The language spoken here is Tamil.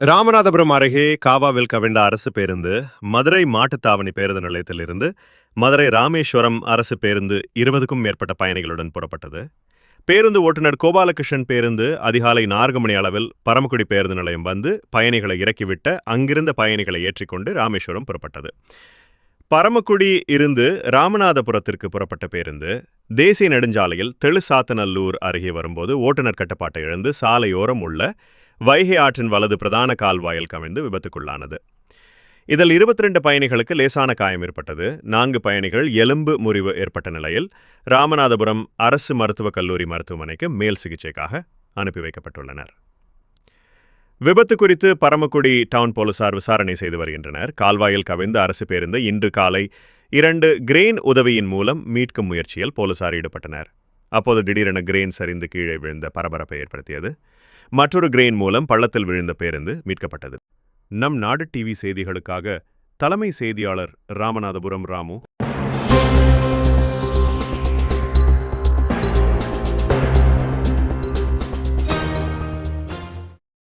ராமநாதபுரம் அருகே காவாவில் கவிழ்ந்த அரசு பேருந்து மதுரை மாட்டுத்தாவணி பேருந்து நிலையத்திலிருந்து மதுரை ராமேஸ்வரம் அரசு பேருந்து 20க்கும் மேற்பட்ட பயணிகளுடன் புறப்பட்டது. பேருந்து ஓட்டுநர் கோபாலகிருஷ்ணன் பேருந்து அதிகாலை 4 மணி அளவில் பரமக்குடி பேருந்து நிலையம் வந்து பயணிகளை இறக்கிவிட்ட அங்கிருந்த பயணிகளை ஏற்றிக்கொண்டு ராமேஸ்வரம் புறப்பட்டது. பரமக்குடி இருந்து ராமநாதபுரத்திற்கு புறப்பட்ட பேருந்து தேசிய நெடுஞ்சாலையில் தெளுசாத்தநல்லூர் அருகே வரும்போது ஓட்டுநர் கட்டுப்பாட்டை இழந்து சாலையோரம் உள்ள வைகை ஆற்றின் வலது பிரதான கால்வாயில் கவிழ்ந்து விபத்துக்குள்ளானது. இதில் 22 பயணிகளுக்கு லேசான காயம் ஏற்பட்டது. 4 பயணிகள் எலும்பு முறிவு ஏற்பட்ட நிலையில் ராமநாதபுரம் அரசு மருத்துவக் கல்லூரி மருத்துவமனைக்கு மேல் சிகிச்சைக்காக அனுப்பி வைக்கப்பட்டுள்ளனர். விபத்து குறித்து பரமக்குடி டவுன் போலீசார் விசாரணை செய்து வருகின்றனர். கால்வாயில் கவிழ்ந்த அரசு பேருந்து இன்று காலை 2 கிரெயின் உதவியின் மூலம் மீட்கும் முயற்சியில் போலீசார் ஈடுபட்டனர். அப்போது திடீரென கிரெயின் சரிந்து கீழே விழுந்த பரபரப்பை ஏற்படுத்தியது. மற்றொரு கிரெயின் மூலம் பள்ளத்தில் விழுந்த பேருந்து மீட்கப்பட்டது. நம் நாடு டிவி செய்திகளுக்காக தலைமை செய்தியாளர் ராமநாதபுரம் ராமு.